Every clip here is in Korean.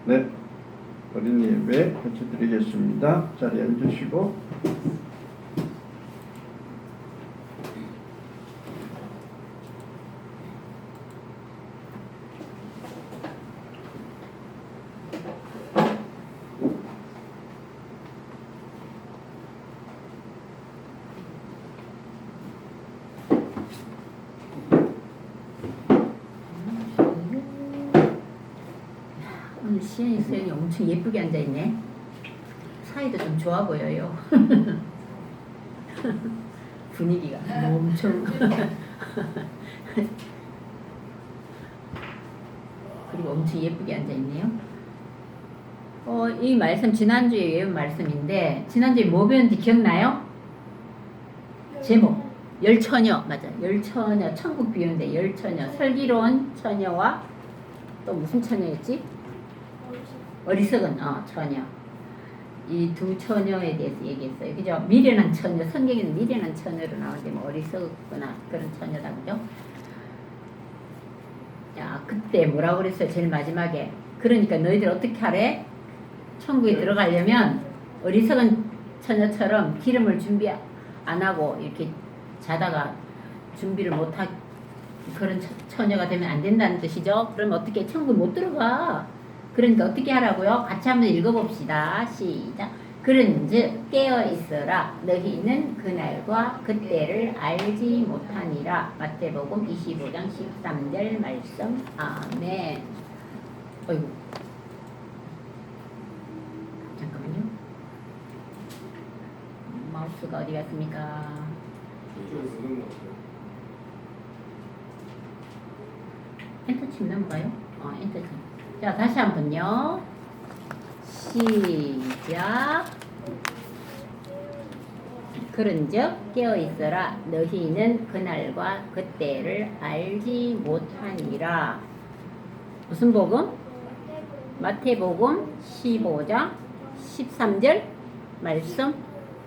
네, 어린이 예배 같이 드리겠습니다. 자리에 앉으시고. 오늘 시연이 수영이 엄청 예쁘게 앉아있네. 사이도 좀 좋아 보여요. 분위기가 엄청 그리고 엄청 예쁘게 앉아있네요. 이 말씀 지난주에 외운 말씀인데 지난주에 뭐 배웠는지 기억나요? 제목 열처녀. 맞아, 열처녀. 천국 비유인데 열처녀, 슬기로운 처녀와 또 무슨 처녀였지? 어리석은 처녀. 이 두 처녀에 대해서 얘기했어요. 그죠? 미련한 처녀. 성경에는 미련한 처녀로 나오는데 뭐 어리석거나 그런 처녀다. 그죠? 야, 그때 뭐라고 그랬어요? 제일 마지막에. 그러니까 너희들 어떻게 하래? 천국에 들어가려면 어리석은 처녀처럼 기름을 준비 안 하고 이렇게 자다가 준비를 못한 그런 처녀가 되면 안 된다는 뜻이죠. 그러면 어떻게 천국 못 들어가? 그러니까 어떻게 하라고요? 같이 한번 읽어봅시다. 시작. 그런즉 깨어있어라. 너희는 그날과 그때를 알지 못하니라. 마태복음 25장 13절 말씀. 아멘. 어이구. 잠깐만요. 마우스가 어디 갔습니까? 엔터 치면 넘어가요? 엔터 치면. 자, 다시 한 번요. 시작. 그런즉 깨어있어라. 너희는 그날과 그때를 알지 못하니라. 무슨 복음? 마태복음 15장 13절 말씀.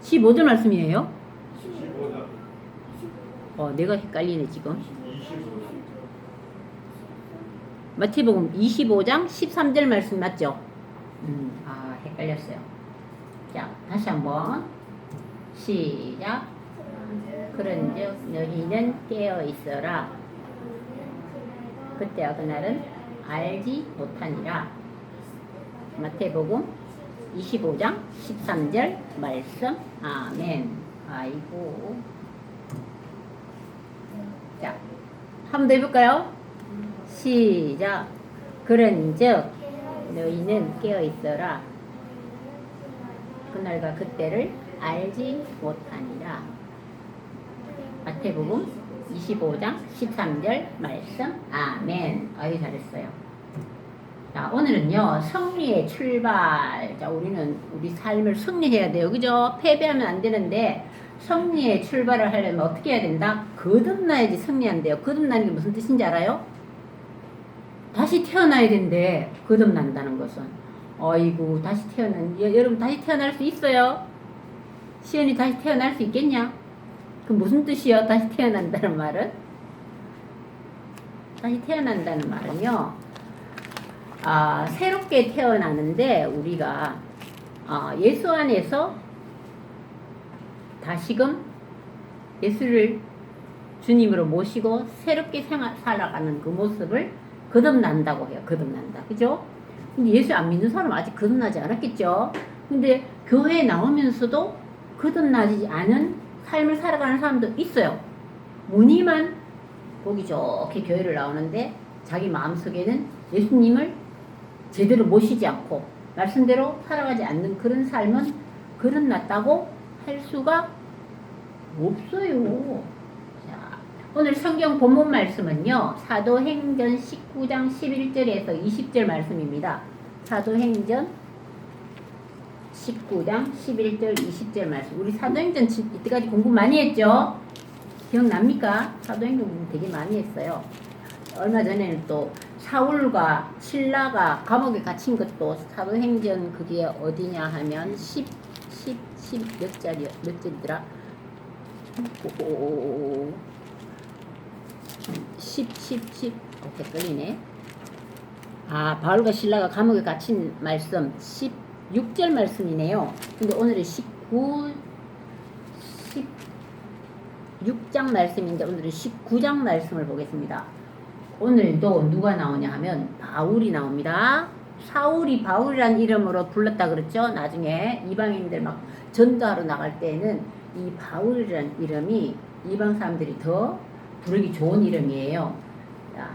15절 말씀이에요? 15장. 내가 헷갈리네 지금. 마태복음 25장 13절 말씀 맞죠? 헷갈렸어요. 자, 다시 한번 시작. 그런즉 너희는 깨어 있어라. 그때와 그날은 알지 못하니라. 마태복음 25장 13절 말씀. 아멘. 아이고. 자, 한 번 더 해볼까요? 시작. 그런즉 너희는 깨어있어라. 그날과 그때를 알지 못하니라. 마태복음 25장 13절 말씀. 아멘. 아유, 잘했어요. 자, 오늘은요 승리의 출발. 자, 우리는 우리 삶을 승리해야 돼요. 그죠? 패배하면 안 되는데 승리의 출발을 하려면 어떻게 해야 된다? 거듭나야지 승리한대요. 거듭나는 게 무슨 뜻인지 알아요? 다시 태어나야 된대. 거듭난다는 것은. 어이구, 다시 여러분 다시 태어날 수 있어요? 시연이 다시 태어날 수 있겠냐? 그 무슨 뜻이요? 다시 태어난다는 말은? 다시 태어난다는 말은요, 새롭게 태어나는데 우리가 예수 안에서 다시금 예수를 주님으로 모시고 새롭게 살아가는 그 모습을 거듭난다고 해요. 거듭난다. 그죠? 근데 예수 안 믿는 사람 아직 거듭나지 않았겠죠? 근데 교회에 나오면서도 거듭나지 않은 삶을 살아가는 사람도 있어요. 무늬만 보기 좋게 교회를 나오는데 자기 마음속에는 예수님을 제대로 모시지 않고 말씀대로 살아가지 않는 그런 삶은 거듭났다고 할 수가 없어요. 오늘 성경 본문 말씀은요, 사도행전 19장 11절에서 20절 말씀입니다. 사도행전 19장 11절 20절 말씀. 우리 사도행전 이때까지 공부 많이 했죠? 기억납니까? 사도행전 공부 되게 많이 했어요. 얼마 전에는 또 사울과 신라가 감옥에 갇힌 것도 사도행전 그게 어디냐 하면 10 몇 절이더라? 10 헷갈리네. 바울과 실라가 감옥에 갇힌 말씀 16절 말씀이네요. 근데 오늘은 16장 말씀인데 오늘은 19장 말씀을 보겠습니다. 오늘도 누가 나오냐 하면 바울이 나옵니다. 사울이 바울이라는 이름으로 불렀다 그랬죠. 나중에 이방인들 막 전도하러 나갈 때는 이 바울이라는 이름이 이방 사람들이 더 부르기 좋은 이름이에요. 자,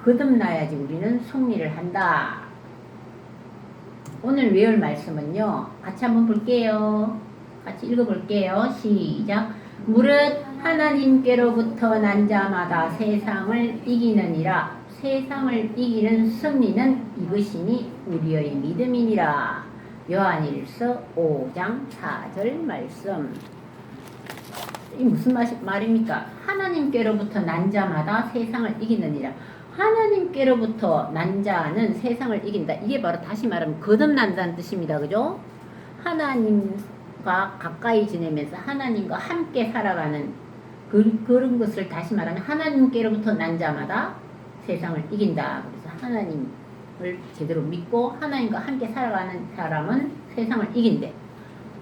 거듭나야지 우리는 승리를 한다. 오늘 외울 말씀은요. 같이 한번 볼게요. 같이 읽어볼게요. 시작. 무릇 하나님께로부터 난 자마다 세상을 이기느니라. 세상을 이기는 승리는 이것이니 우리의 믿음이니라. 요한일서 5장 4절 말씀. 이 무슨 말입니까? 하나님께로부터 난 자마다 세상을 이기느니라. 하나님께로부터 난 자는 세상을 이긴다. 이게 바로 다시 말하면 거듭난다는 뜻입니다. 그죠? 하나님과 가까이 지내면서 하나님과 함께 살아가는 그런 것을 다시 말하면 하나님께로부터 난 자마다 세상을 이긴다. 그래서 하나님을 제대로 믿고 하나님과 함께 살아가는 사람은 세상을 이긴대.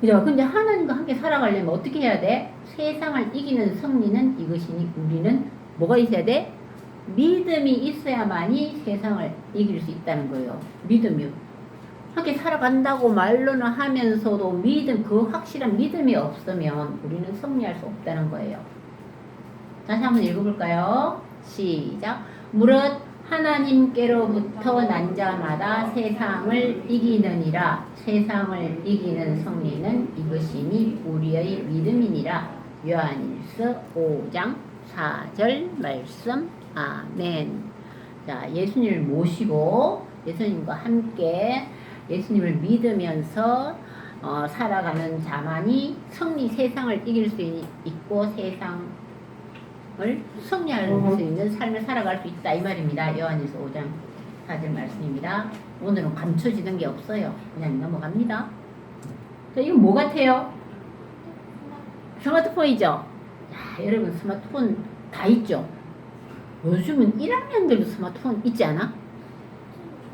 그죠? 근데 하나님과 함께 살아가려면 어떻게 해야 돼? 세상을 이기는 승리는 이것이니 우리는 뭐가 있어야 돼? 믿음이 있어야만이 세상을 이길 수 있다는 거예요. 믿음이요. 함께 살아간다고 말로는 하면서도 믿음, 그 확실한 믿음이 없으면 우리는 승리할 수 없다는 거예요. 다시 한번 읽어볼까요? 시작. 무릇 하나님께로부터 난 자마다 세상을 이기느니라. 세상을 이기는 승리는 이것이니 우리의 믿음이니라. 요한일서 5장 4절 말씀. 아멘. 자, 예수님을 모시고 예수님과 함께 예수님을 믿으면서 살아가는 자만이 세상을 이길 수 있고 세상을 승리할 수 있는 삶을 살아갈 수 있다 이 말입니다. 요한일서 5장 4절 말씀입니다. 오늘은 감춰지는 게 없어요. 그냥 넘어갑니다. 자, 이건 뭐 같아요? 스마트폰이죠? 야, 여러분 스마트폰 다 있죠? 요즘은 1학년들도 스마트폰 있지 않아?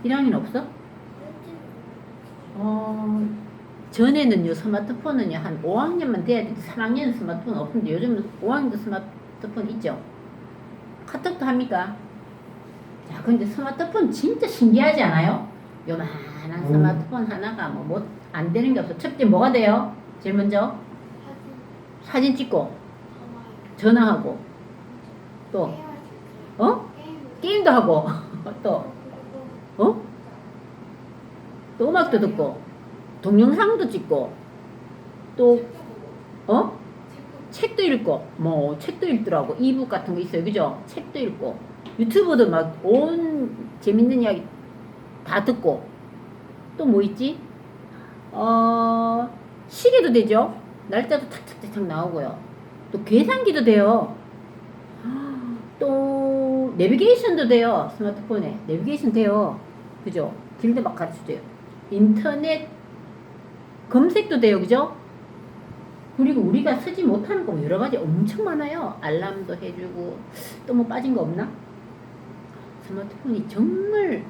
1학년 없어? 전에는요 스마트폰은요 한 5학년만 돼야 돼. 3학년은 스마트폰 없는데 요즘은 5학년도 스마트폰 있죠? 카톡도 합니까? 자, 근데 스마트폰 진짜 신기하지 않아요? 요만한 스마트폰 하나가 뭐 안 되는 게 없어. 첫째 뭐가 돼요? 제일 먼저 사진 찍고 전화하고 또 게임도 하고 또 음악도 듣고 동영상도 찍고 또 책도 읽고 뭐 책도 읽더라고. 이북 같은 거 있어요. 그죠? 책도 읽고 유튜브도 막 온 재밌는 이야기 다 듣고 또 뭐 있지? 시계도 되죠? 날짜도 탁탁탁 나오고요. 또 계산기도 돼요. 또 내비게이션도 돼요. 스마트폰에 내비게이션 돼요. 그죠? 길도 막 가르쳐줘요. 인터넷 검색도 돼요. 그죠? 그리고 우리가 쓰지 못하는 거 여러 가지 엄청 많아요. 알람도 해주고 또 뭐 빠진 거 없나? 스마트폰이 정말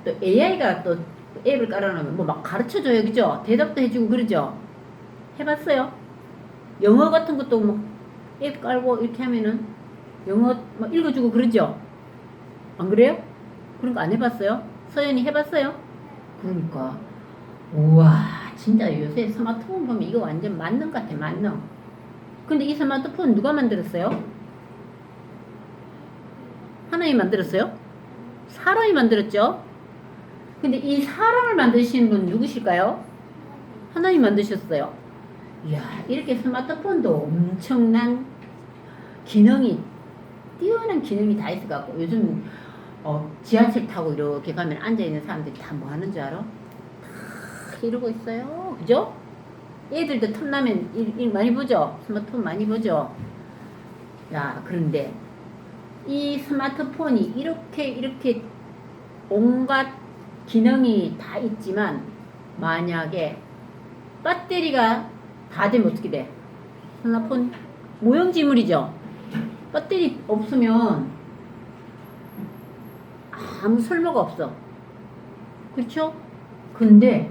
또 AI가 또 앱을 깔아놓으면 뭐 막 가르쳐줘요. 그죠? 대답도 해주고 그러죠? 해봤어요? 영어 같은 것도 뭐 앱 깔고 이렇게 하면은 영어 막 읽어주고 그러죠? 안 그래요? 그런 거 안 해봤어요? 서연이 해봤어요? 그러니까 우와 진짜 요새 스마트폰 보면 이거 완전 만능 같아. 만능. 근데 이 스마트폰 누가 만들었어요? 하나님이 만들었어요? 사람이 만들었죠? 근데 이 사람을 만드신 분 누구실까요? 하나님 만드셨어요. 이야, 이렇게 스마트폰도 엄청난 기능이 뛰어난 기능이 다 있어갖고 요즘 지하철 타고 이렇게 가면 앉아있는 사람들이 다 뭐 하는 줄 알아? 다 이러고 있어요. 그죠? 애들도 틈나면 일 많이 보죠? 스마트폰 많이 보죠? 야, 그런데 이 스마트폰이 이렇게 온갖 기능이 다 있지만 만약에 배터리가 다 되면 어떻게 돼? 스마트폰 모형지물이죠? 배터리 없으면 아무 쓸모가 없어. 그렇죠? 근데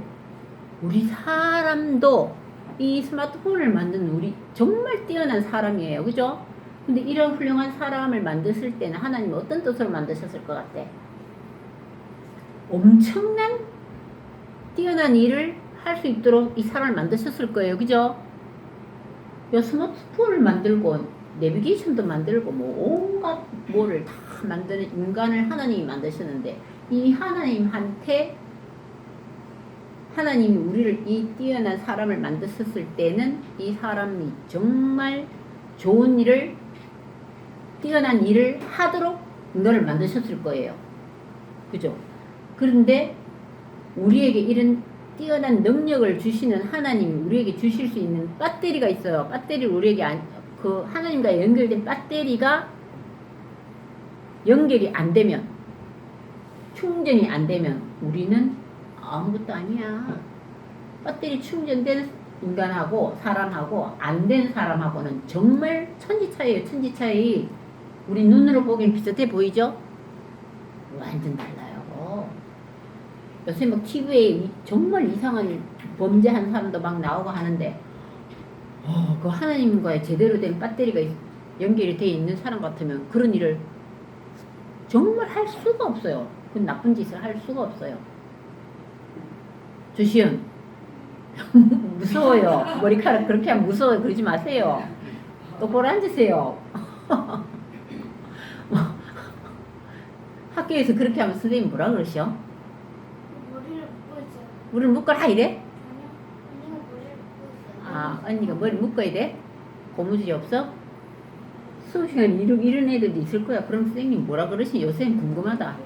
우리 사람도 이 스마트폰을 만든 우리 정말 뛰어난 사람이에요. 그죠? 근데 이런 훌륭한 사람을 만드실 때는 하나님 어떤 뜻으로 만드셨을 것 같아? 엄청난 뛰어난 일을 할 수 있도록 이 사람을 만드셨을 거예요. 그죠? 이 스마트폰을 만들고 내비게이션도 만들고 뭐 온갖 뭐를 다 만드는 인간을 하나님이 만드셨는데 이 하나님한테 하나님이 우리를 이 뛰어난 사람을 만드셨을 때는 이 사람이 정말 좋은 일을 뛰어난 일을 하도록 너를 만드셨을 거예요. 그죠? 그런데 우리에게 이런 뛰어난 능력을 주시는 하나님이 우리에게 주실 수 있는 배터리가 있어요. 배터리를 우리에게 그 하나님과 연결된 배터리가 연결이 안 되면 충전이 안 되면 우리는 아무것도 아니야. 배터리 충전된 인간하고 사람하고 안 된 사람하고는 정말 천지차이예요. 천지차이. 우리 눈으로 보기엔 비슷해 보이죠? 완전 달라요. 요새 막 TV에 정말 이상한 범죄한 사람도 막 나오고 하는데 그 하나님과의 제대로 된 배터리가 연결이 되어 있는 사람 같으면 그런 일을 정말 할 수가 없어요. 그 나쁜 짓을 할 수가 없어요. 조시연 무서워요. 머리카락 그렇게 하면 무서워요. 그러지 마세요. 똑바로 앉으세요. 학교에서 그렇게 하면 선생님 뭐라 그러셔? 머리를 묶고 있어요. 머리를 묶어라 이래? 아니요. 언니가 머리를 묶고 있어요. 아 언니가 머리 묶어야 돼? 고무줄이 없어? 수업 시간에 이런 애들도 있을 거야. 그럼 선생님 뭐라 그러시? 요새는 궁금하다.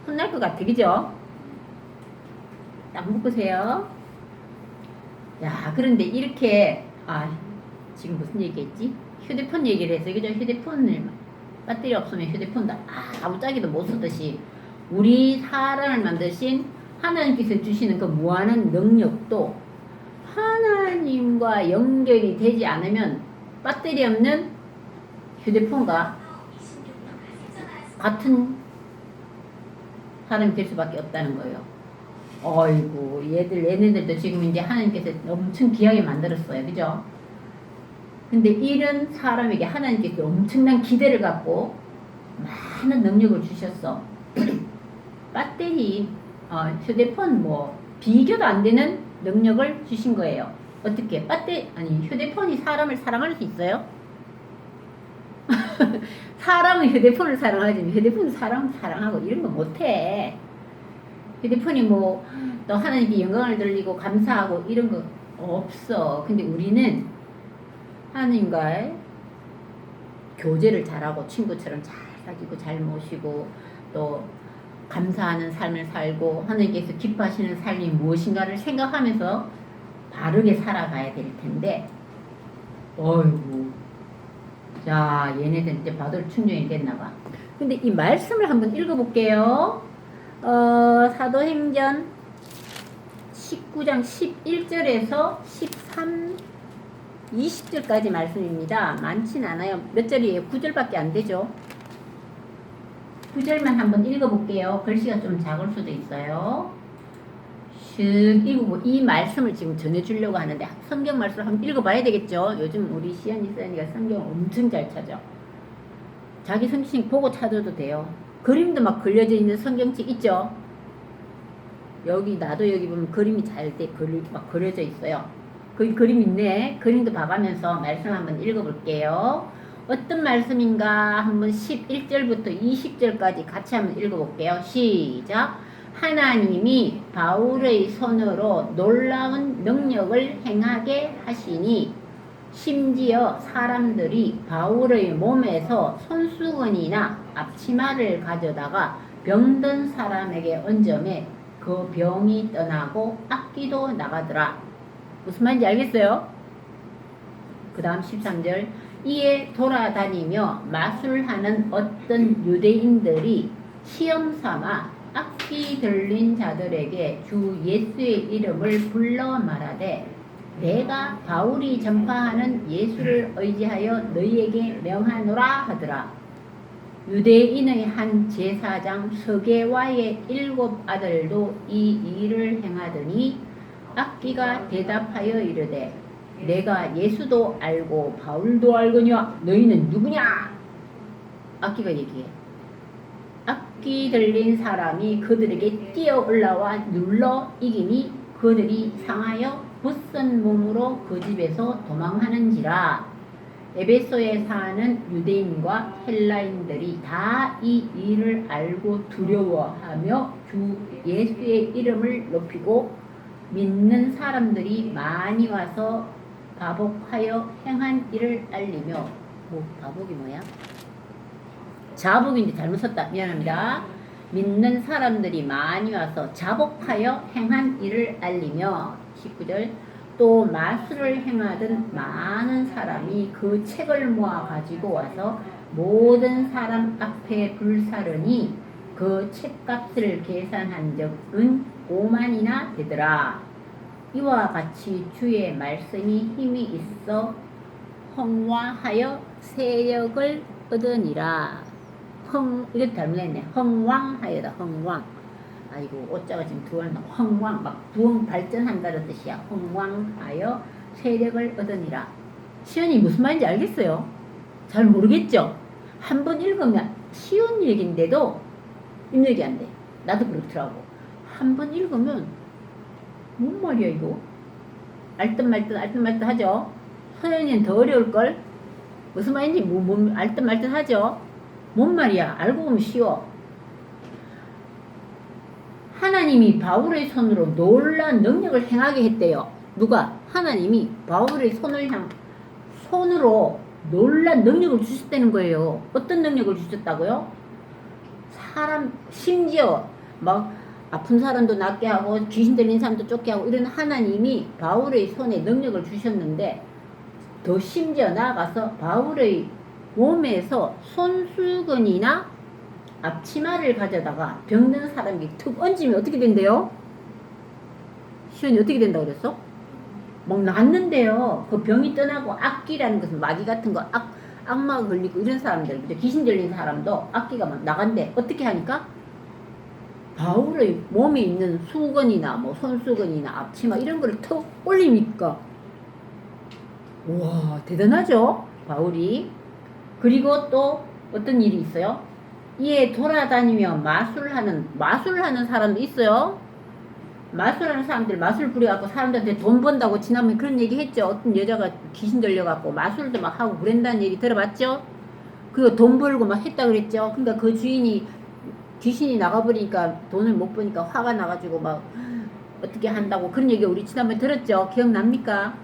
혼날 것 같아. 그죠? 딱 묶으세요. 야 그런데 이렇게 지금 무슨 얘기했지? 휴대폰 얘기를 했어요. 그죠? 휴대폰을 배터리 없으면 휴대폰도 아무짝에도 못 쓰듯이 우리 사람을 만드신 하나님께서 주시는 그 무한한 능력도 하나님과 연결이 되지 않으면 배터리 없는 휴대폰과 같은 사람이 될 수밖에 없다는 거예요. 어이구 얘네들도 지금 이제 하나님께서 엄청 귀하게 만들었어요. 그죠? 근데 이런 사람에게 하나님께서 엄청난 기대를 갖고 많은 능력을 주셨어. 배터리, 휴대폰 뭐 비교도 안 되는 능력을 주신 거예요. 어떻게? 휴대폰이 사람을 사랑할 수 있어요? 사람은 휴대폰을 사랑하지 휴대폰은 사람을 사랑하고 이런 거 못해. 휴대폰이 뭐 또 하나님께 영광을 돌리고 감사하고 이런 거 없어. 근데 우리는 하나님과의 교제를 잘하고 친구처럼 잘 사귀고 잘 모시고 또 감사하는 삶을 살고 하나님께서 기뻐하시는 삶이 무엇인가를 생각하면서 바르게 살아가야 될 텐데 어이구 자 얘네들 이제 바들 충전이 됐나 봐. 근데 이 말씀을 한번 읽어볼게요. 사도행전 19장 11절에서 13 20절까지 말씀입니다. 많진 않아요. 몇 절이에요? 9절밖에 안 되죠. 9절만 한번 읽어볼게요. 글씨가 좀 작을 수도 있어요. 쓱 읽고 이 말씀을 지금 전해주려고 하는데 성경 말씀을 한번 읽어봐야 되겠죠. 요즘 우리 시연이 써니가 성경을 엄청 잘 찾아. 자기 성경 보고 찾아도 돼요. 그림도 막 그려져 있는 성경책 있죠. 나도 여기 보면 그림이 잘 막 그려져 있어요. 그 그림 있네. 그림도 봐가면서 말씀 한번 읽어볼게요. 어떤 말씀인가 한번 11절부터 20절까지 같이 한번 읽어볼게요. 시작. 하나님이 바울의 손으로 놀라운 능력을 행하게 하시니 심지어 사람들이 바울의 몸에서 손수건이나 앞치마를 가져다가 병든 사람에게 얹음에 그 병이 떠나고 악기도 나가더라. 무슨 말인지 알겠어요? 그 다음 13절. 이에 돌아다니며 마술하는 어떤 유대인들이 시험삼아 악기 들린 자들에게 주 예수의 이름을 불러 말하되 내가 바울이 전파하는 예수를 의지하여 너희에게 명하노라 하더라. 유대인의 한 제사장 서게와의 7 아들도 이 일을 행하더니 악기가 대답하여 이르되 내가 예수도 알고 바울도 알거니와 너희는 누구냐? 악기가 얘기해. 악기 들린 사람이 그들에게 뛰어 올라와 눌러 이기니 그들이 상하여 벗은 몸으로 그 집에서 도망하는지라. 에베소에 사는 유대인과 헬라인들이 다 이 일을 알고 두려워하며 주 예수의 이름을 높이고 믿는 사람들이 많이 와서 바복하여 행한 일을 알리며. 바복이 뭐야? 자복인데 잘못 썼다. 미안합니다. 믿는 사람들이 많이 와서 자복하여 행한 일을 알리며. 19절 또 마술을 행하던 많은 사람이 그 책을 모아 가지고 와서 모든 사람 앞에 불사르니 그 책값을 계산한 적은 5만이나 되더라. 이와 같이 주의 말씀이 힘이 있어 흥화하여 세력을 얻으니라. 이거 잘못했네. 흥왕하여다. 흥왕. 아이고 오자가 지금 두원 흥왕 막 부흥 발전한다는 뜻이야. 흥왕하여 세력을 얻으니라. 시연이 무슨 말인지 알겠어요? 잘 모르겠죠? 한 번 읽으면 쉬운 얘기인데도 입력이 안 돼. 나도 그렇더라고. 한 번 읽으면 뭔 말이야 이거? 알듯 말듯 하죠? 서연이는 더 어려울걸? 무슨 말인지 알듯 말듯 하죠? 뭔 말이야? 알고 보면 쉬워. 하나님이 바울의 손으로 놀라운 능력을 행하게 했대요. 누가? 하나님이 바울의 손으로 놀라운 능력을 주셨다는 거예요. 어떤 능력을 주셨다고요? 심지어 막 아픈 사람도 낫게 하고 귀신 들린 사람도 쫓게 하고 이런 하나님이 바울의 손에 능력을 주셨는데 더 심지어 나아가서 바울의 몸에서 손수건이나 앞치마를 가져다가 병든 사람이 툭 얹으면 어떻게 된대요? 시연이 어떻게 된다고 그랬어? 막 낫는데요. 그 병이 떠나고 악기라는 것은 마귀 같은 거 악마가 걸리고 이런 사람들 귀신 들린 사람도 악기가 막 나간대. 어떻게 하니까? 바울의 몸에 있는 수건이나 뭐 손수건이나 앞치마 이런 거를 턱 올리니까 우와 대단하죠 바울이. 그리고 또 어떤 일이 있어요? 이에 돌아다니며 마술하는 사람도 있어요. 마술하는 사람들 마술 부려갖고 사람들한테 돈 번다고 지난번에 그런 얘기 했죠. 어떤 여자가 귀신 들려갖고 마술도 막 하고 그런다는 얘기 들어봤죠. 그리고 돈 벌고 막 했다 그랬죠. 그러니까 그 주인이 귀신이 나가버리니까 돈을 못 버니까 화가 나가지고 막 어떻게 한다고 그런 얘기 우리 지난번에 들었죠. 기억납니까?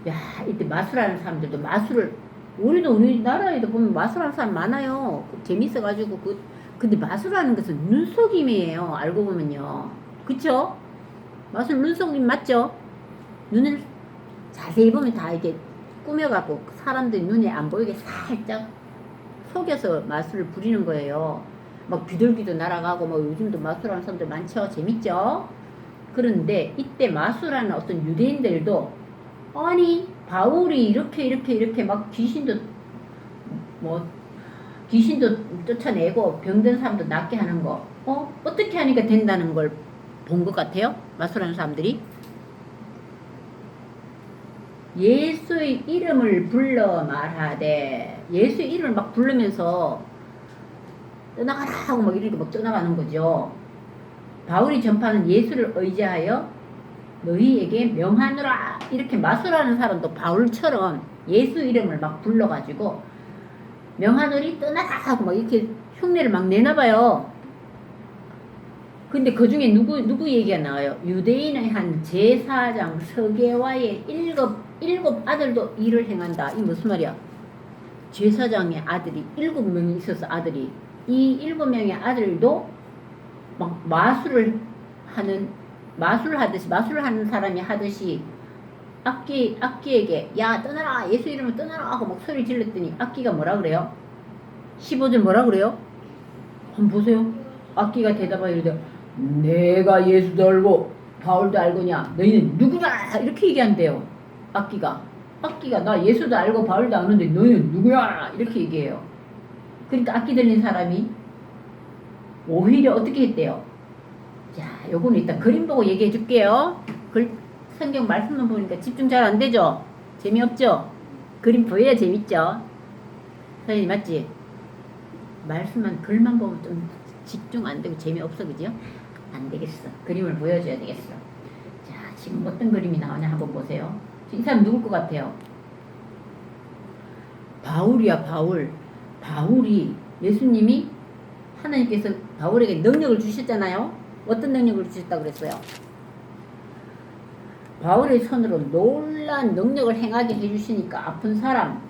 야 이때 마술하는 사람들도 우리도 우리나라에도 보면 마술하는 사람 많아요. 재밌어가지고 근데 마술하는 것은 눈속임이에요. 알고 보면요. 그쵸? 마술 눈속임 맞죠? 눈을 자세히 보면 다 이렇게 꾸며갖고 사람들 눈에 안 보이게 살짝 속여서 마술을 부리는 거예요. 막 비둘기도 날아가고 뭐 요즘도 마술하는 사람들 많죠. 재밌죠? 그런데 이때 마술하는 어떤 유대인들도 아니 바울이 이렇게 막 귀신도 쫓아내고 병든 사람도 낫게 하는 거 어떻게 하니까 된다는 걸 본 것 같아요. 마술하는 사람들이 예수의 이름을 불러 말하되 예수의 이름을 막 부르면서 떠나가라 하고 막 이렇게 막 떠나가는 거죠. 바울이 전파하는 예수를 의지하여 너희에게 명하노라 이렇게 마술하는 사람도 바울처럼 예수 이름을 막 불러가지고 명하노리 떠나라 하고 막 이렇게 흉내를 막 내나봐요. 근데 그 중에 누구 얘기가 나와요? 유대인의 한 제사장 서게와의 7 아들도 일을 행한다. 이 무슨 말이야? 제사장의 아들이 7명이 있어서 아들이 이 7명의 아들도 막 마술을 하는 사람이 하듯이 악기에게 야 떠나라 예수 이름을 떠나라 하고 막 소리 질렀더니 악기가 뭐라 그래요? 15절 뭐라 그래요? 한번 보세요. 악기가 대답하여 이르되 내가 예수도 알고 바울도 알거냐 너희는 누구냐 이렇게 얘기한대요. 악기가 나 예수도 알고 바울도 아는데 너희는 누구냐 이렇게 얘기해요. 그러니까 악기 들린 사람이 오히려 어떻게 했대요? 자, 요거는 일단 그림 보고 얘기해 줄게요. 성경 말씀만 보니까 집중 잘 안 되죠? 재미없죠? 그림 보여야 재밌죠? 선생님 맞지? 말씀만 글만 보면 좀 집중 안 되고 재미없어 그죠? 안 되겠어. 그림을 보여줘야 되겠어. 자, 지금 어떤 그림이 나오냐 한번 보세요. 이 사람 누굴 것 같아요? 바울이야, 바울. 바울이 예수님이 하나님께서 바울에게 능력을 주셨잖아요. 어떤 능력을 주셨다고 그랬어요? 바울의 손으로 놀라운 능력을 행하게 해주시니까 아픈 사람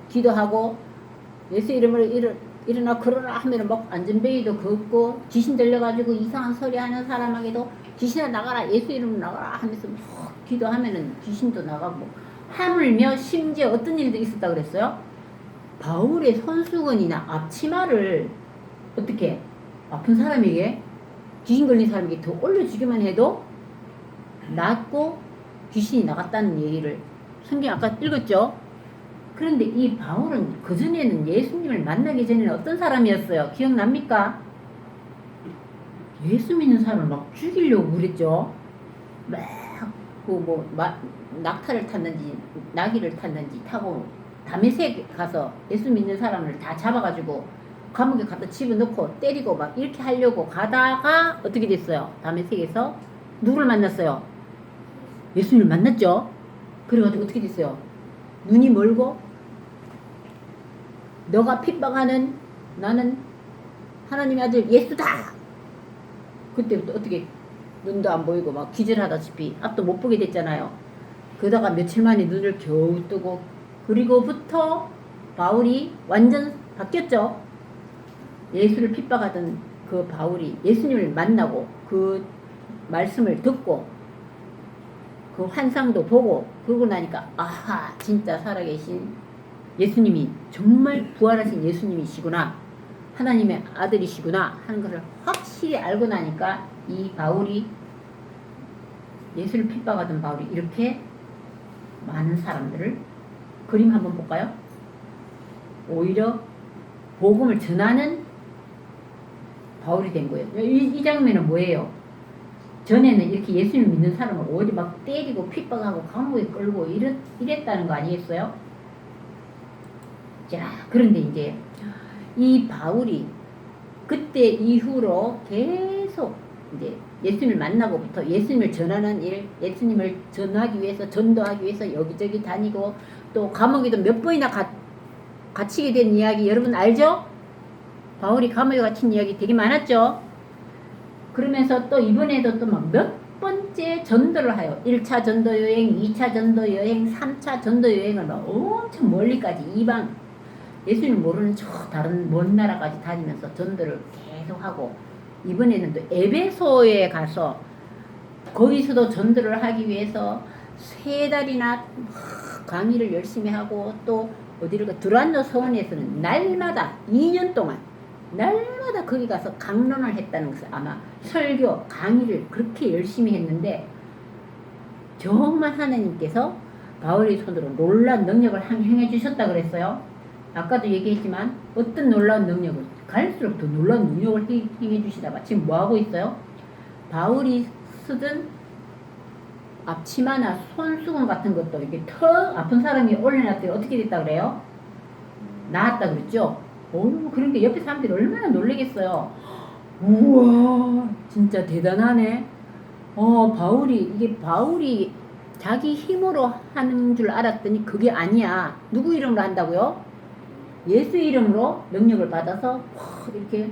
기도하고 예수 이름으로 일어나 걸어라 하면 막 안전뱅이도 걷고 귀신 들려가지고 이상한 소리 하는 사람에게도 귀신아 나가라 예수 이름으로 나가라 하면서 막 기도하면은 귀신도 나가고 하물며 심지어 어떤 일도 있었다고 그랬어요? 바울의 손수건이나 앞치마를 어떻게 아픈 사람에게 귀신 걸린 사람에게 더 올려주기만 해도 낫고 귀신이 나갔다는 얘기를 성경 아까 읽었죠? 그런데 이 바울은 그전에는 예수님을 만나기 전에는 어떤 사람이었어요? 기억납니까? 예수 믿는 사람을 막 죽이려고 그랬죠? 낙타를 탔는지 나귀를 탔는지 타고 다메섹 가서 예수 믿는 사람을 다 잡아가지고 감옥에 갖다 집어넣고 때리고 막 이렇게 하려고 가다가 어떻게 됐어요? 다메섹에서 누구를 만났어요? 예수님을 만났죠? 그래가지고 어떻게 됐어요? 눈이 멀고 너가 핍박하는 나는 하나님의 아들 예수다! 그때부터 어떻게 눈도 안 보이고 막 기절하다시피 앞도 못 보게 됐잖아요. 그러다가 며칠 만에 눈을 겨우 뜨고 그리고부터 바울이 완전 바뀌었죠. 예수를 핍박하던 그 바울이 예수님을 만나고 그 말씀을 듣고 그 환상도 보고 그러고 나니까 아하 진짜 살아계신 예수님이 정말 부활하신 예수님이시구나 하나님의 아들이시구나 하는 것을 확실히 알고 나니까 이 바울이 예수를 핍박하던 바울이 이렇게 많은 사람들을 그림 한번 볼까요? 오히려 복음을 전하는 바울이 된 거예요. 이 장면은 뭐예요? 전에는 이렇게 예수를 믿는 사람을 오히려 막 때리고 핍박하고 감옥에 끌고 이랬다는 거 아니겠어요? 자, 그런데 이제 이 바울이 그때 이후로 계속 이제 예수님을 만나고부터 예수님을 전하는 일, 예수님을 전하기 위해서 전도하기 위해서 여기저기 다니고 또 감옥에도 몇 번이나 갇히게 된 이야기 여러분 알죠? 바울이 감옥에 갇힌 이야기 되게 많았죠? 그러면서 또 이번에도 또 막 몇 번째 전도를 하여 1차 전도 여행, 2차 전도 여행, 3차 전도 여행을 막 엄청 멀리까지 이방 예수님 모르는 저 다른 먼 나라까지 다니면서 전도를 계속하고 이번에는 또 에베소에 가서 거기서도 전도를 하기 위해서 3달이나 강의를 열심히 하고 또 어디를 가 두란노 서원에서는 날마다 2년 동안 날마다 거기 가서 강론을 했다는 것을 아마 설교 강의를 그렇게 열심히 했는데 정말 하나님께서 바울의 손으로 놀라운 능력을 행해 주셨다 그랬어요. 아까도 얘기했지만 어떤 놀라운 능력을 갈수록 더 놀라운 능력을 행해 주시다가 지금 뭐 하고 있어요? 바울이 쓰던 앞치마나 손수건 같은 것도 이렇게 턱 아픈 사람이 올려놨더니 어떻게 됐다 그래요? 나았다 그랬죠? 오, 그러니까 옆에 사람들이 얼마나 놀라겠어요. 우와 진짜 대단하네. 바울이 자기 힘으로 하는 줄 알았더니 그게 아니야. 누구 이름으로 한다고요? 예수 이름으로 능력을 받아서 이렇게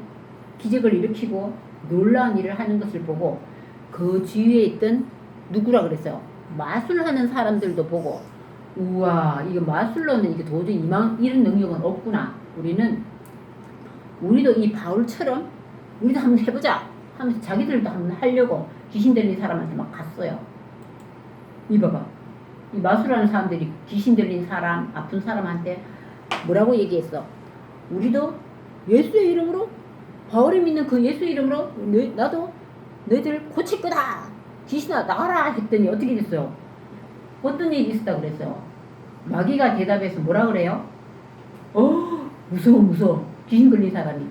기적을 일으키고 놀라운 일을 하는 것을 보고 그 주위에 있던 누구라 그랬어요? 마술하는 사람들도 보고 우와 이거 마술로는 이게 도저히 이런 능력은 없구나. 우리도 이 바울처럼 우리도 한번 해보자 하면서 자기들도 한번 하려고 귀신 들린 사람한테 막 갔어요. 이봐봐 이 마술하는 사람들이 귀신 들린 사람 아픈 사람한테 뭐라고 얘기했어? 우리도 예수의 이름으로 바울이 믿는 그 예수 이름으로 나도 너희들 고칠 거다 귀신아 나가라 했더니 어떻게 됐어요? 어떤 일이 있었다고 그랬어요? 마귀가 대답해서 뭐라 그래요? 무서워. 귀신 걸린 사람이.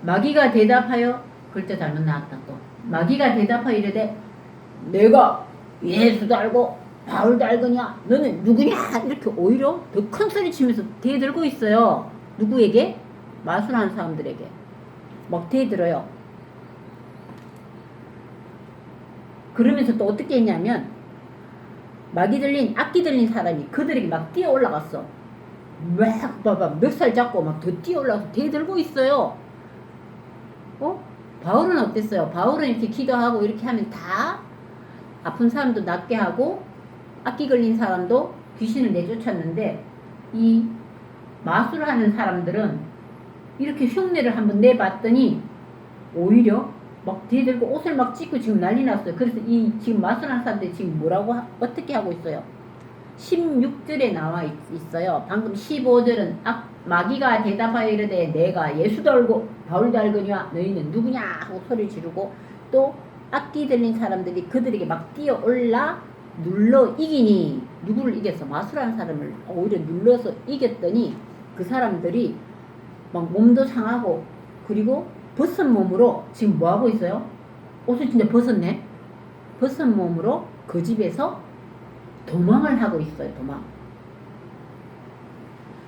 마귀가 대답하여, 글자 잘못 나왔다 또. 마귀가 대답하여 이르되 내가 예수도 알고 바울도 알거냐? 너는 누구냐? 이렇게 오히려 더 큰 소리 치면서 대들고 있어요. 누구에게? 마술하는 사람들에게. 막 대들어요. 그러면서 또 어떻게 했냐면 악기 들린 사람이 그들에게 막 뛰어 올라갔어. 막 봐봐 멱살 잡고 막 더 뛰어 올라가서 대들고 있어요. 바울은 어땠어요? 바울은 이렇게 기도하고 이렇게 하면 다 아픈 사람도 낫게 하고 악기 걸린 사람도 귀신을 내쫓았는데, 이 마술하는 사람들은 이렇게 흉내를 한번 내봤더니 오히려 막 뒤들고 옷을 막 찢고 지금 난리 났어요. 그래서 이 지금 마술하는 사람들이 지금 어떻게 하고 있어요? 16절에 나와 있어요. 방금 15절은 마귀가 대답하여 이르되 내가 예수도 알고 바울도 알거니와 너희는 누구냐 하고 소리를 지르고, 또 악기 들린 사람들이 그들에게 막 뛰어올라 눌러 이기니, 누구를 이겼어? 마술하는 사람을 오히려 눌러서 이겼더니 그 사람들이 막 몸도 상하고, 그리고 벗은 몸으로 지금 뭐 하고 있어요? 옷을 진짜 벗었네. 벗은 몸으로 그 집에서 도망을 하고 있어요. 도망.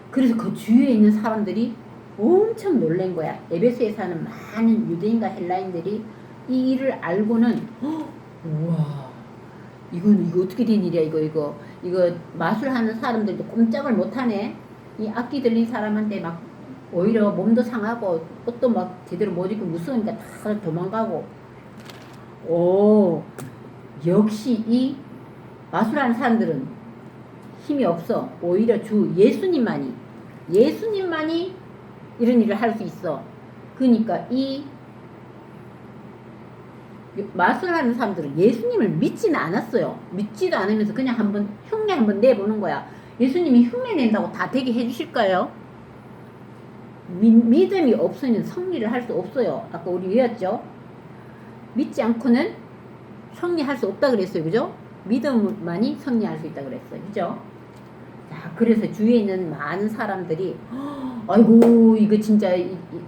그래서 그 주위에 있는 사람들이 엄청 놀란 거야. 에베소에 사는 많은 유대인과 헬라인들이 이 일을 알고는 우와, 이거 어떻게 된 일이야? 이거 마술하는 사람들도 꼼짝을 못하네. 이 악기 들린 사람한테 막 오히려 몸도 상하고 옷도 막 제대로 못 입고 무서우니까 다 도망가고. 오, 역시 이 마술하는 사람들은 힘이 없어. 오히려 주 예수님만이 이런 일을 할 수 있어. 그러니까 이 마술하는 사람들은 예수님을 믿지는 않았어요. 믿지도 않으면서 그냥 흉내 한번 내보는 거야. 예수님이 흉내 낸다고 다 되게 해주실까요? 믿음이 없으면 성리를 할 수 없어요. 아까 우리 외웠죠? 믿지 않고는 성리할 수 없다 그랬어요. 그죠? 믿음만이 성리할 수 있다 그랬어요. 그죠? 자, 그래서 주위에 있는 많은 사람들이 아이고 이거 진짜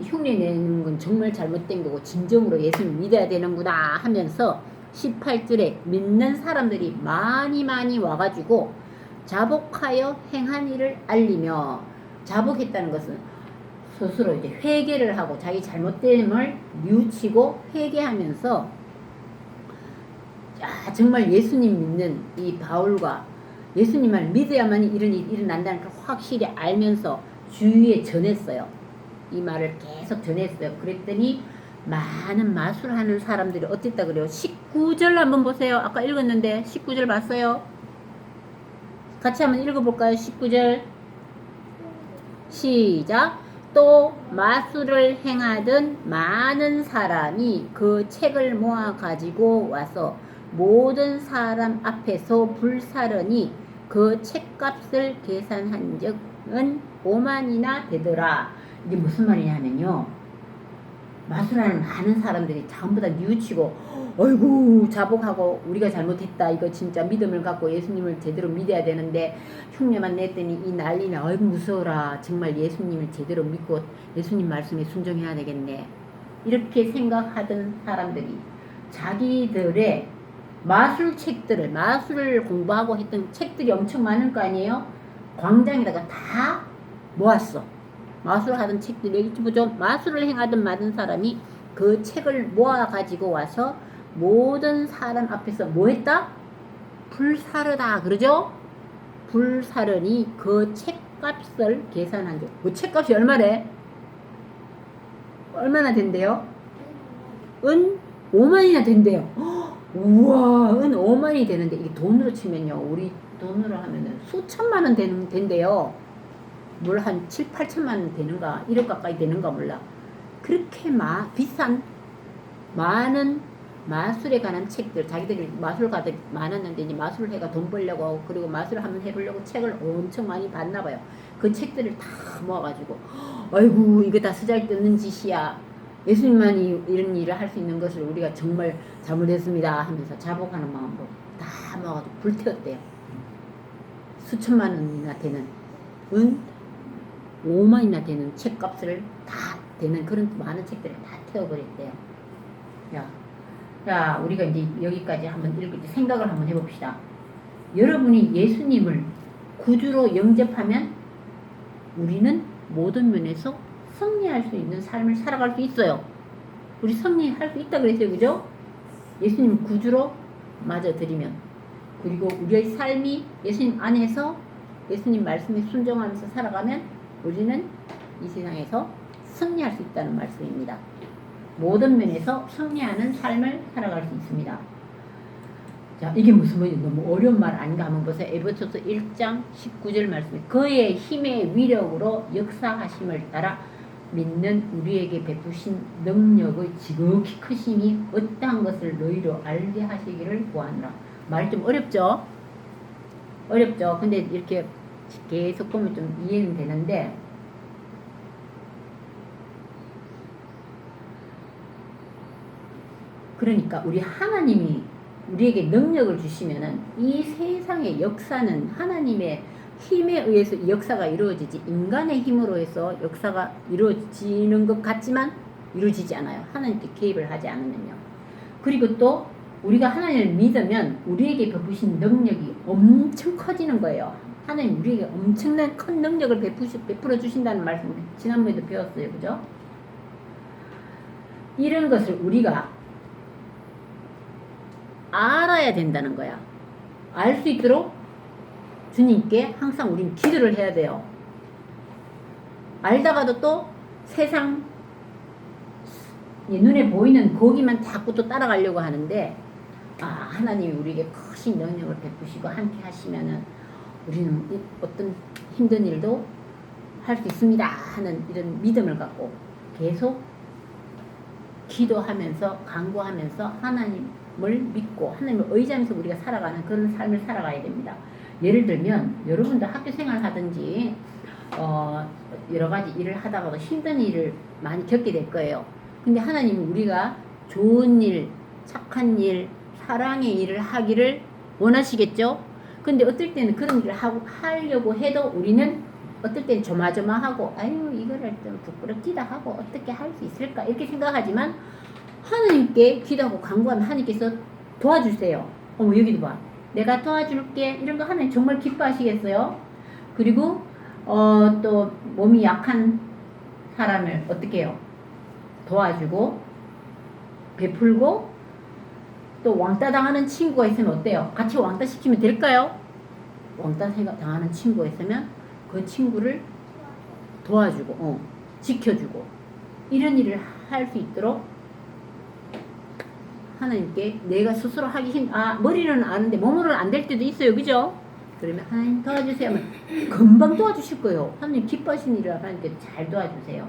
흉내 내는 건 정말 잘못된 거고 진정으로 예수를 믿어야 되는구나 하면서 18절에 믿는 사람들이 많이 와가지고 자복하여 행한 일을 알리며, 자복했다는 것은 스스로 이제 회개를 하고 자기 잘못됨을 뉘우치고 회개하면서 정말 예수님 믿는 이 바울과 예수님을 믿어야만 이런 일이 일어난다는 걸 확실히 알면서 주위에 전했어요. 이 말을 계속 전했어요. 그랬더니 많은 마술하는 사람들이 어땠다 그래요? 19절 한번 보세요. 아까 읽었는데 19절 봤어요? 같이 한번 읽어볼까요? 19절 시작. 또 마술을 행하던 많은 사람이 그 책을 모아 가지고 와서 모든 사람 앞에서 불사르니 그 책값을 계산한 적은 5만이나 되더라. 이게 무슨 말이냐면요, 마술하는 많은 사람들이 전부 다 뉘우치고 어이구 자복하고 우리가 잘못했다, 이거 진짜 믿음을 갖고 예수님을 제대로 믿어야 되는데 흉내만 냈더니 이 난리나, 어이구 무서워라, 정말 예수님을 제대로 믿고 예수님 말씀에 순종해야 되겠네, 이렇게 생각하던 사람들이 자기들의 마술책들을, 마술을 공부하고 했던 책들이 엄청 많을 거 아니에요? 광장에다가 다 모았어. 마술하던 책들, 여기 보죠. 마술을 행하던 많은 사람이 그 책을 모아 가지고 와서 모든 사람 앞에서 뭐 했다? 불사르다 그러죠? 불사르니 그 책값을 계산한 게, 그 책값이 얼마래? 얼마나 된대요? 은 5만이나 된대요. 우와, 은 5만이 되는데 이게 돈으로 치면요, 우리 돈으로 하면은 수천만 원 된대요. 물 한 7, 8천만 원 되는가, 1억 가까이 되는가 몰라. 그렇게 비싼 많은 마술에 관한 책들, 자기들이 마술가들이 많았는데 이제 마술을 해가 돈 벌려고, 그리고 마술을 한번 해보려고 책을 엄청 많이 봤나 봐요. 그 책들을 다 모아가지고 아이고 이거 다 쓰잘데없는 짓이야, 예수님만이 이런 일을 할 수 있는 것을 우리가 정말 잘못했습니다 하면서 자복하는 마음으로 다 모아가지고 불태웠대요. 수천만 원이나 되는 은 5만이나 되는 책값을 다 되는 그런 많은 책들을 다 태워버렸대요. 자, 우리가 이제 여기까지 한번 읽을 때 생각을 한번 해봅시다. 여러분이 예수님을 구주로 영접하면 우리는 모든 면에서 승리할 수 있는 삶을 살아갈 수 있어요. 우리 승리할 수 있다 그랬어요. 그죠? 예수님 구주로 맞아들이면. 그리고 우리의 삶이 예수님 안에서 예수님 말씀에 순종하면서 살아가면 우리는 이 세상에서 승리할 수 있다는 말씀입니다. 모든 면에서 승리하는 삶을 살아갈 수 있습니다. 자, 이게 무슨 말이에요? 너무 어려운 말 아닌가 한번 보세요. 에베소서 1장 19절 말씀에 그의 힘의 위력으로 역사하심을 따라 믿는 우리에게 베푸신 능력의 지극히 크심이 어떠한 것을 너희로 알게 하시기를 구하노라. 말이 좀 어렵죠? 어렵죠? 근데 이렇게 계속 보면 좀 이해는 되는데 그러니까 우리 하나님이 우리에게 능력을 주시면은 이 세상의 역사는 하나님의 힘에 의해서 이 역사가 이루어지지 인간의 힘으로 해서 역사가 이루어지는 것 같지만 이루어지지 않아요. 하나님께 개입을 하지 않으면요. 그리고 또 우리가 하나님을 믿으면 우리에게 베푸신 능력이 엄청 커지는 거예요. 하나님 우리에게 엄청난 큰 능력을 베풀어 주신다는 말씀 우리 지난번에도 배웠어요. 그죠? 이런 것을 우리가 알아야 된다는 거야. 알 수 있도록 주님께 항상 우리는 기도를 해야 돼요. 알다가도 또 세상 눈에 보이는 거기만 자꾸 또 따라가려고 하는데 하나님이 우리에게 크신 능력을 베푸시고 함께 하시면은 우리는 어떤 힘든 일도 할 수 있습니다 하는 이런 믿음을 갖고 계속 기도하면서 간구하면서 하나님을 믿고 하나님을 의지하면서 우리가 살아가는 그런 삶을 살아가야 됩니다. 예를 들면 여러분도 학교 생활 하든지 여러 가지 일을 하다가도 힘든 일을 많이 겪게 될 거예요. 근데 하나님은 우리가 좋은 일, 착한 일, 사랑의 일을 하기를 원하시겠죠? 근데 어떨 때는 그런 일을 하려고 해도 우리는 어떨 때는 조마조마하고 아유 이거를 좀 부끄럽기도 하고 어떻게 할 수 있을까 이렇게 생각하지만 하나님께 기도하고 간구하면 하나님께서 도와주세요. 어머 여기도 봐. 내가 도와줄게 이런 거 하나님 정말 기뻐하시겠어요? 그리고 또 몸이 약한 사람을 어떻게 해요? 도와주고 베풀고 또 왕따 당하는 친구가 있으면 어때요? 같이 왕따 시키면 될까요? 왕따 당하는 친구가 있으면 그 친구를 도와주고 지켜주고 이런 일을 할 수 있도록 하나님께 내가 스스로 하기 머리로는 아는데 몸으로는 안 될 때도 있어요. 그죠? 그러면 하나님 도와주세요 하면 금방 도와주실 거예요. 하나님 기뻐하시는 일을 하나님께 잘 도와주세요.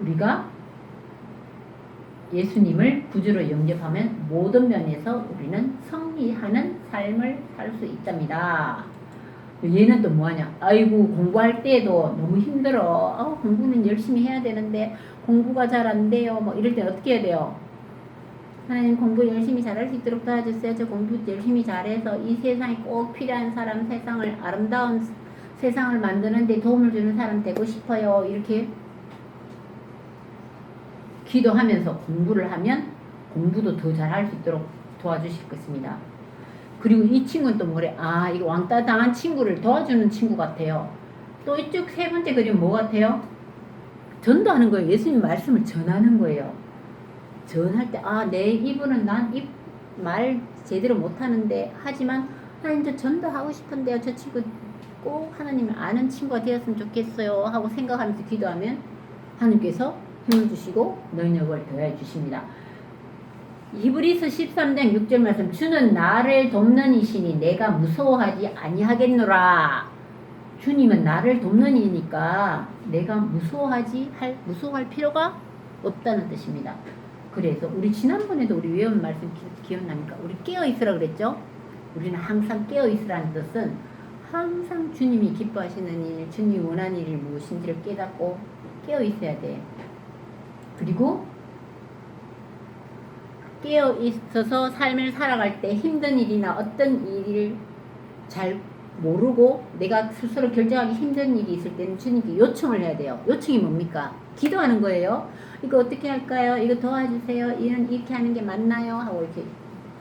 우리가 예수님을 구주로 영접하면 모든 면에서 우리는 승리하는 삶을 살 수 있답니다. 얘는 또 뭐하냐? 아이고 공부할 때도 너무 힘들어. 공부는 열심히 해야 되는데 공부가 잘 안 돼요. 뭐 이럴 때 어떻게 해야 돼요? 하나님 공부 열심히 잘할 수 있도록 도와주세요. 저 공부 열심히 잘해서 이 세상에 꼭 필요한 사람, 세상을 아름다운 세상을 만드는 데 도움을 주는 사람 되고 싶어요. 이렇게 기도하면서 공부를 하면 공부도 더 잘할 수 있도록 도와주실 것입니다. 그리고 이 친구는 또 뭐래? 이거 왕따 당한 친구를 도와주는 친구 같아요. 또 이쪽 세 번째 그림 뭐 같아요? 전도하는 거예요. 예수님 말씀을 전하는 거예요. 전할 때 이분은 난 이 말 제대로 못하는데 하지만 하나님 저 전도하고 싶은데요. 저 친구 꼭 하나님을 아는 친구가 되었으면 좋겠어요 하고 생각하면서 기도하면 하나님께서 힘을 주시고 능력을 더해 주십니다. 히브리서 13장 6절 말씀 주는 나를 돕는 이시니 내가 무서워하지 아니하겠노라. 주님은 나를 돕는 이니까 내가 무서워할 필요가 없다는 뜻입니다. 그래서 우리 지난번에도 우리 외운 말씀 기억납니까? 우리 깨어있으라 그랬죠? 우리는 항상 깨어있으라는 뜻은 항상 주님이 기뻐하시는 일, 주님이 원하는 일이 무엇인지를 깨닫고 깨어있어야 돼. 그리고 깨어있어서 삶을 살아갈 때 힘든 일이나 어떤 일을 잘 모르고 내가 스스로 결정하기 힘든 일이 있을 때는 주님께 요청을 해야 돼요. 요청이 뭡니까? 기도하는 거예요. 이거 어떻게 할까요? 이거 도와주세요. 이렇게 하는 게 맞나요? 하고 이렇게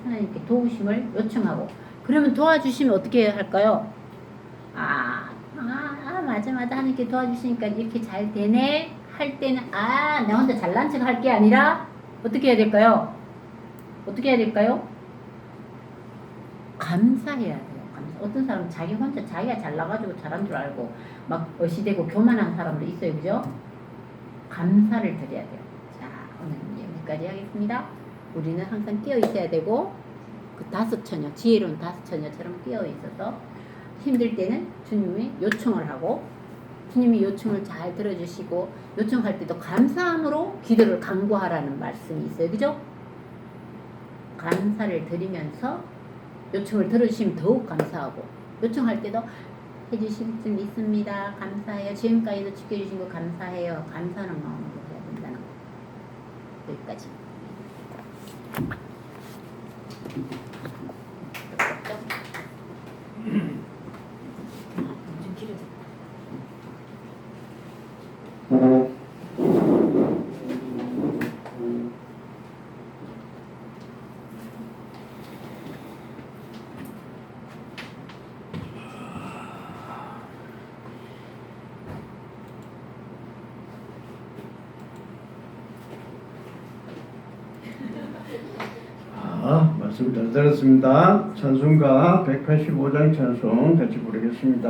하나님께 도우심을 요청하고, 그러면 도와주시면 어떻게 할까요? 맞아 하나님께 도와주시니까 이렇게 잘 되네 할 때는 나 혼자 잘난 척 할 게 아니라 어떻게 해야 될까요? 어떻게 해야 될까요? 감사해야 돼요. 어떤 사람은 자기 혼자 자기가 잘나가지고 잘한 줄 알고 막 어시되고 교만한 사람도 있어요. 그죠? 감사를 드려야 돼요. 자, 오늘은 여기까지 하겠습니다. 우리는 항상 끼어 있어야 되고, 그 다섯 처녀, 지혜로운 다섯 처녀처럼 끼어 있어서 힘들 때는 주님이 요청을 하고, 주님이 요청을 잘 들어주시고, 요청할 때도 감사함으로 기도를 강구하라는 말씀이 있어요. 그죠? 감사를 드리면서 요청을 들어주시면 더욱 감사하고, 요청할 때도 해주실 줄 믿습니다. 감사해요. 지금까지도 지켜주신 거 감사해요. 감사하는 마음으로 해야 된다는 거. 여기까지. 좀 길어졌다. 말씀 잘 들었습니다. 찬송가 185장 찬송 같이 부르겠습니다.